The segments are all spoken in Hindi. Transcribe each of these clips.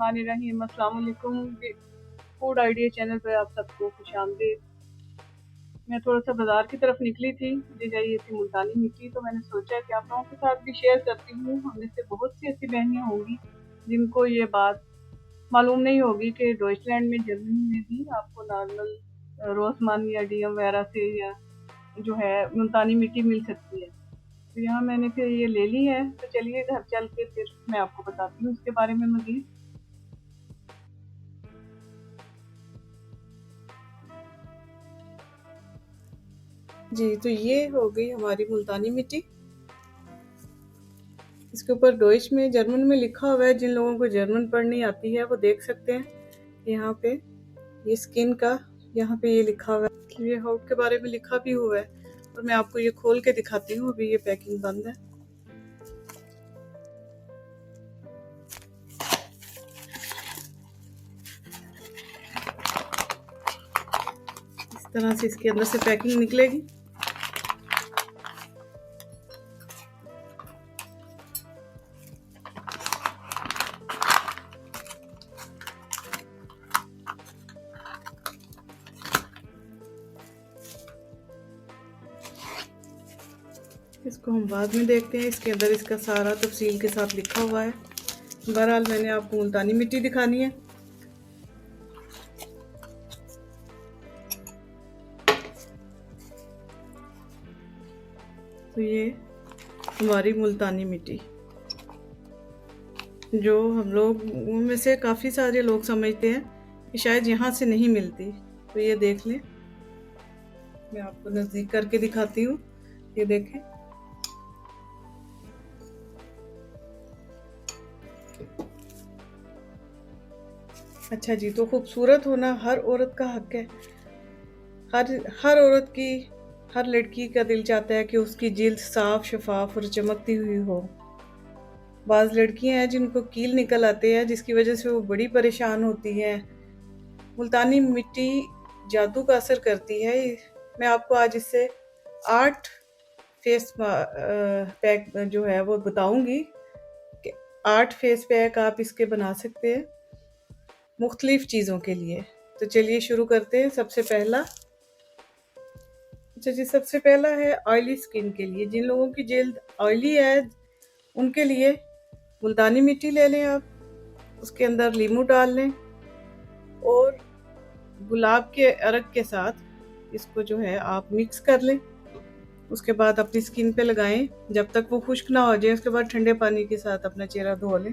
बिस्मिल्लाहिर्रहमानिर्रहीम। अस्सलाम वालेकुम। फूड आइडिया चैनल पर आप सबको खुशामदीद। मैं थोड़ा सा बाज़ार की तरफ निकली थी, मुझे चाहिए थी मुल्तानी मिट्टी, तो मैंने सोचा कि आप लोगों के साथ भी शेयर करती हूँ। हमें से बहुत सी ऐसी बहनें होंगी जिनको ये बात मालूम नहीं होगी कि डॉइचलैंड में, जर्मनी में भी आपको नॉर्मल रोजमान या डीएम वगैरह से या जो है मुल्तानी मिट्टी मिल सकती है। तो यहाँ मैंने फिर ये ले ली है, तो चलिए घर चल के फिर मैं आपको बताती हूँ उसके बारे में मज़ीद। जी, तो ये हो गई हमारी मुल्तानी मिट्टी। इसके ऊपर डॉइच में, जर्मन में लिखा हुआ है। जिन लोगों को जर्मन पढ़नी आती है वो देख सकते हैं। यहाँ पे ये स्किन का, यहाँ पे ये लिखा हुआ है, ये हाउट के बारे में लिखा भी हुआ है। और मैं आपको ये खोल के दिखाती हूँ, अभी ये पैकिंग बंद है। इस तरह से इसके अंदर से पैकिंग निकलेगी। इसको हम बाद में देखते हैं। इसके अंदर इसका सारा तफसील के साथ लिखा हुआ है। बहरहाल मैंने आपको मुल्तानी मिट्टी दिखानी है। तो ये हमारी मुल्तानी मिट्टी, जो हम लोग में से काफ़ी सारे लोग समझते हैं कि शायद यहाँ से नहीं मिलती। तो ये देख लें, मैं आपको नज़दीक करके दिखाती हूँ। ये देखें, अच्छा जी। तो खूबसूरत होना हर औरत का हक है। हर औरत की, हर लड़की का दिल चाहता है कि उसकी जिल्द साफ, शफाफ और चमकती हुई हो। बाज़ लड़कियां हैं जिनको कील निकल आते हैं, जिसकी वजह से वो बड़ी परेशान होती हैं। मुल्तानी मिट्टी जादू का असर करती है। मैं आपको आज इससे 8 फेस पैक जो है वो बताऊंगी कि 8 फेस पैक आप इसके बना सकते हैं मुख्तलिफ चीज़ों के लिए। तो चलिए शुरू करते हैं। सबसे पहला, अच्छा जी, सबसे पहला है ऑयली स्किन के लिए। जिन लोगों की जल्द ऑयली है उनके लिए मुल्तानी मिट्टी ले लें आप, उसके अंदर लीमू डाल लें और गुलाब के अर्क के साथ इसको जो है आप मिक्स कर लें। उसके बाद अपनी स्किन पे लगाएं जब तक वो खुश्क ना हो जाए। उसके बाद ठंडे पानी के साथ अपना चेहरा धो लें।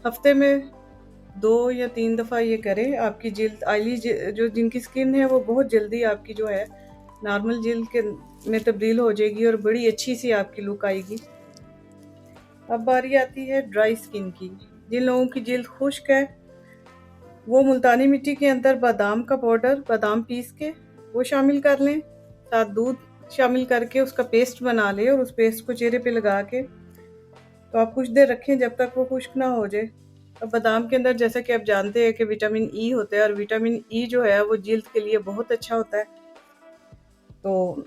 हफ्ते में 2 या 3 दफ़ा ये करें। आपकी जिल्द ऑयली, जो जिनकी स्किन है वो बहुत जल्दी आपकी जो है नॉर्मल जिल्द के में तब्दील हो जाएगी और बड़ी अच्छी सी आपकी लुक आएगी। अब बारी आती है ड्राई स्किन की। जिन लोगों की जिल्द खुश्क है वो मुल्तानी मिट्टी के अंदर बादाम का पाउडर, बादाम पीस के वो शामिल कर लें, साथ दूध शामिल करके उसका पेस्ट बना लें और उस पेस्ट को चेहरे पे लगा के तो आप कुछ देर रखें जब तक वो खुश्क ना हो जाए। अब बादाम के अंदर, जैसा कि आप जानते हैं कि विटामिन ई होता है, और विटामिन ई जो है वो जिल्द के लिए बहुत अच्छा होता है। तो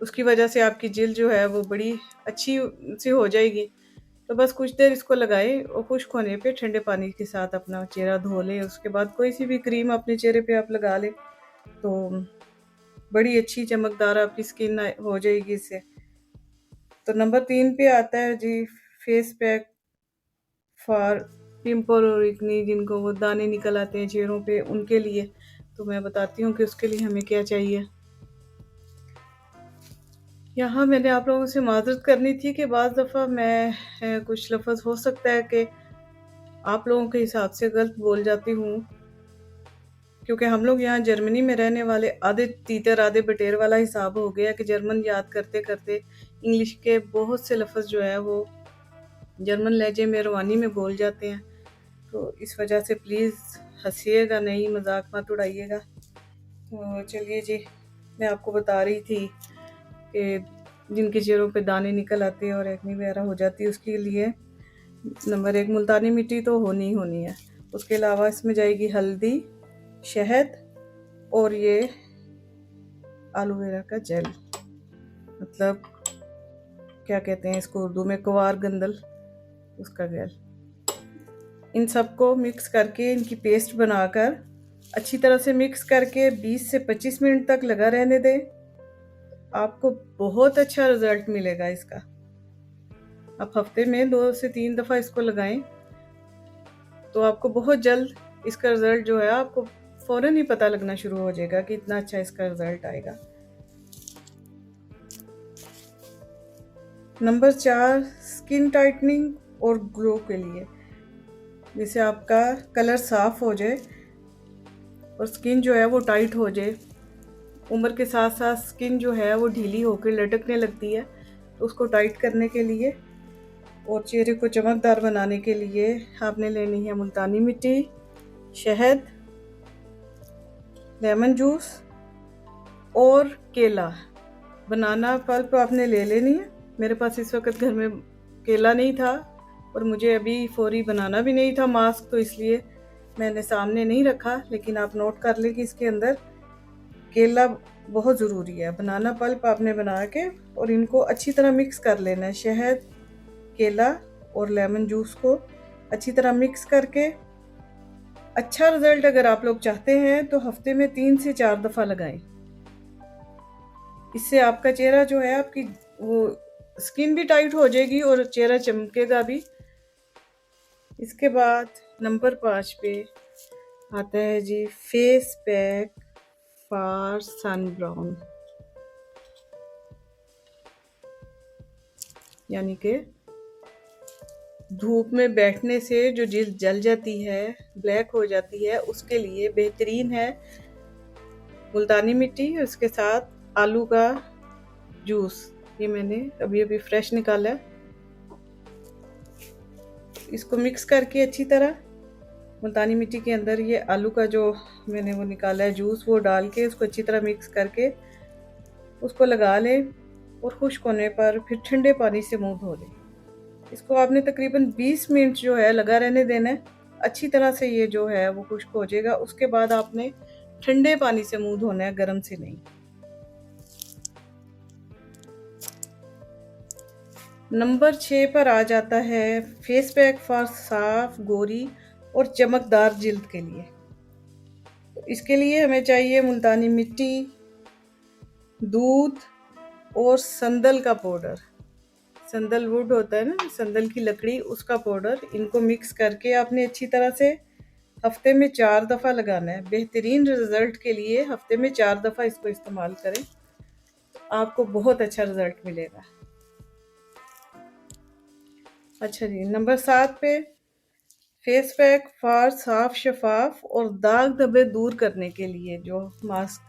उसकी वजह से आपकी जिल्द जो है वो बड़ी अच्छी सी हो जाएगी। तो बस कुछ देर इसको लगाएं और खुश्क होने पे ठंडे पानी के साथ अपना चेहरा धो लें। उसके बाद कोई सी भी क्रीम अपने चेहरे पे आप लगा लें तो बड़ी अच्छी चमकदार आपकी स्किन हो जाएगी इससे। तो नंबर 3 पे आता है जी फेस पैक फॉर पिंपल और एक्ने, जिनको वो दाने निकल आते हैं चेहरों पे, उनके लिए। तो मैं बताती हूँ कि उसके लिए हमें क्या चाहिए। यहाँ मैंने आप लोगों से माजरत करनी थी कि बाज़ दफ़ा मैं कुछ लफ्ज़ हो सकता है कि आप लोगों के हिसाब से गलत बोल जाती हूँ, क्योंकि हम लोग यहाँ जर्मनी में रहने वाले आधे तीतर आधे बटेर वाला हिसाब हो गया कि जर्मन याद करते करते इंग्लिश के बहुत से लफ्ज़ जो है वो जर्मन लहजे में, रवानी में बोल जाते हैं। तो इस वजह से प्लीज़ हंसिएगा नहीं, मजाक मत उड़ाइएगा। तो चलिए जी, मैं आपको बता रही थी कि जिनके चेहरों पे दाने निकल आते हैं और एक्ने वगैरह हो जाती है, उसके लिए नंबर 1 मुल्तानी मिट्टी तो होनी ही होनी है। उसके अलावा इसमें जाएगी हल्दी, शहद और ये एलोवेरा का जेल, मतलब क्या कहते हैं इसको उर्दू में, कुवार गंदल, उसका जेल। इन सबको मिक्स करके इनकी पेस्ट बनाकर अच्छी तरह से मिक्स करके 20 से 25 मिनट तक लगा रहने दें। आपको बहुत अच्छा रिजल्ट मिलेगा इसका। आप हफ्ते में 2 से 3 दफ़ा इसको लगाएं तो आपको बहुत जल्द इसका रिजल्ट जो है आपको फ़ौरन ही पता लगना शुरू हो जाएगा कि इतना अच्छा इसका रिजल्ट आएगा। नंबर 4, स्किन टाइटनिंग और ग्लो के लिए, जिससे आपका कलर साफ हो जाए और स्किन जो है वो टाइट हो जाए। उम्र के साथ साथ स्किन जो है वो ढीली होकर लटकने लगती है, तो उसको टाइट करने के लिए और चेहरे को चमकदार बनाने के लिए आपने लेनी है मुल्तानी मिट्टी, शहद, लेमन जूस और केला। बनाना पल्प आपने ले लेनी है। मेरे पास इस वक्त घर में केला नहीं था और मुझे अभी फौरी बनाना भी नहीं था मास्क, तो इसलिए मैंने सामने नहीं रखा, लेकिन आप नोट कर लें कि इसके अंदर केला बहुत ज़रूरी है। बनाना पल्प आपने बना के और इनको अच्छी तरह मिक्स कर लेना है। शहद, केला और लेमन जूस को अच्छी तरह मिक्स करके अच्छा रिजल्ट अगर आप लोग चाहते हैं तो हफ्ते में 3 से 4 दफ़ा लगाएं। इससे आपका चेहरा जो है, आपकी वो स्किन भी टाइट हो जाएगी और चेहरा चमकेगा भी। इसके बाद नंबर 5 पे आता है जी face pack for sun brown, यानी कि धूप में बैठने से जो जिल्द जल जाती है, ब्लैक हो जाती है, उसके लिए बेहतरीन है मुल्तानी मिट्टी और उसके साथ आलू का जूस। ये मैंने अभी अभी फ्रेश निकाला है। इसको मिक्स करके अच्छी तरह मुल्तानी मिट्टी के अंदर ये आलू का जो मैंने वो निकाला है जूस, वो डाल के उसको अच्छी तरह मिक्स करके उसको लगा लें और खुश्क होने पर फिर ठंडे पानी से मुंह धो लें। इसको आपने तकरीबन 20 मिनट जो है लगा रहने देना है। अच्छी तरह से ये जो है वो खुश्क हो जाएगा। उसके बाद आपने ठंडे पानी से मुंह धोना है, गर्म से नहीं। नंबर 6 पर आ जाता है फेस पैक फॉर साफ, गोरी और चमकदार जिल्द के लिए। तो इसके लिए हमें चाहिए मुल्तानी मिट्टी, दूध और संदल का पाउडर। संदल वुड होता है ना, संदल की लकड़ी, उसका पाउडर। इनको मिक्स करके आपने अच्छी तरह से हफ्ते में 4 दफ़ा लगाना है। बेहतरीन रिजल्ट के लिए हफ्ते में 4 दफ़ा इसको इस्तेमाल करें, आपको बहुत अच्छा रिजल्ट मिलेगा। अच्छा जी, नंबर 7 पे फेस पैक फॉर साफ, शफाफ और दाग धब्बे दूर करने के लिए जो मास्क,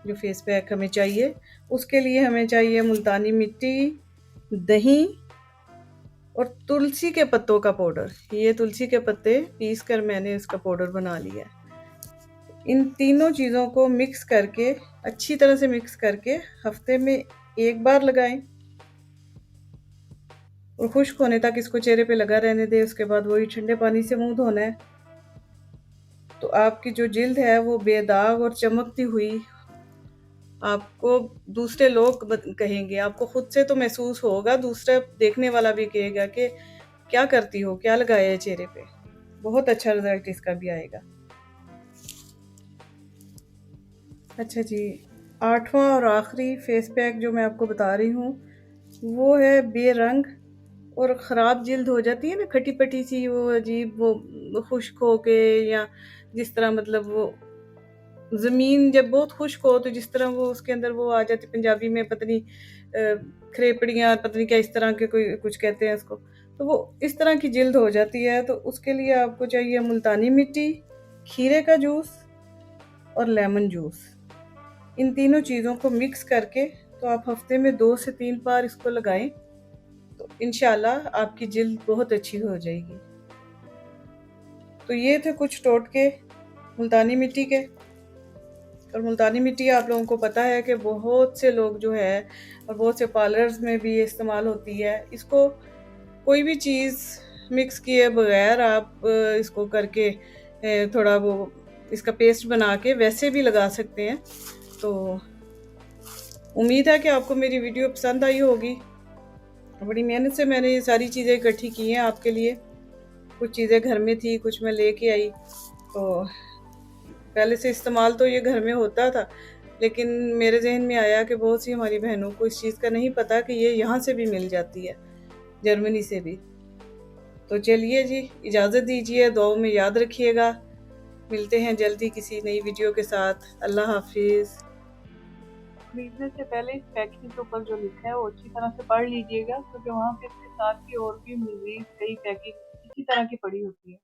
जो फेस पैक हमें चाहिए, उसके लिए हमें चाहिए मुल्तानी मिट्टी, दही और तुलसी के पत्तों का पाउडर। ये तुलसी के पत्ते पीस कर मैंने इसका पाउडर बना लिया है। इन तीनों चीज़ों को मिक्स करके अच्छी तरह से मिक्स करके हफ्ते में 1 बार लगाएं और खुश्क होने तक इसको चेहरे पे लगा रहने दें। उसके बाद वही ठंडे पानी से मुंह धोना है। तो आपकी जो जिल्द है वो बेदाग और चमकती हुई, आपको दूसरे लोग कहेंगे, आपको खुद से तो महसूस होगा, दूसरा देखने वाला भी कहेगा कि क्या करती हो, क्या लगाया है चेहरे पे। बहुत अच्छा रिजल्ट इसका भी आएगा। अच्छा जी, 8वां और आखिरी फेस पैक जो मैं आपको बता रही हूँ वो है बेरंग और ख़राब जिल्द हो जाती है ना, खटी पटी सी, वो अजीब, वो खुश्क हो के, या जिस तरह मतलब वो ज़मीन जब बहुत खुश्क हो तो जिस तरह वो उसके अंदर वो आ जाती, पंजाबी में पता नहीं खरेपड़ियाँ, पता नहीं क्या इस तरह के कोई कुछ कहते हैं इसको, तो वो इस तरह की जिल्द हो जाती है। तो उसके लिए आपको चाहिए मुल्तानी मिट्टी, खीरे का जूस और लेमन जूस। इन तीनों चीज़ों को मिक्स करके तो आप हफ्ते में 2 से 3 बार इसको लगाएं, तो इंशाल्लाह आपकी जिल्द बहुत अच्छी हो जाएगी। तो ये थे कुछ टोटके मुल्तानी मिट्टी के। और मुल्तानी मिट्टी आप लोगों को पता है कि बहुत से लोग जो है, और बहुत से पार्लर्स में भी इस्तेमाल होती है। इसको कोई भी चीज़ मिक्स किए बगैर आप इसको करके थोड़ा वो इसका पेस्ट बना के वैसे भी लगा सकते हैं। तो उम्मीद है कि आपको मेरी वीडियो पसंद आई होगी। बड़ी मेहनत से मैंने ये सारी चीज़ें इकट्ठी की हैं आपके लिए। कुछ चीज़ें घर में थी, कुछ मैं लेके आई। तो पहले से इस्तेमाल तो ये घर में होता था, लेकिन मेरे जहन में आया कि बहुत सी हमारी बहनों को इस चीज़ का नहीं पता कि ये यहाँ से भी मिल जाती है, जर्मनी से भी। तो चलिए जी, इजाज़त दीजिए, दुआओं में याद रखिएगा। मिलते हैं जल्दी किसी नई वीडियो के साथ। अल्लाह हाफिज़। खरीदने से पहले इस पैकिंग के ऊपर जो लिखा है वो अच्छी तरह से पढ़ लीजिएगा, क्योंकि वहाँ पे इसके साथ भी और भी मिल रही कई पैकिंग इसी तरह की पड़ी होती है।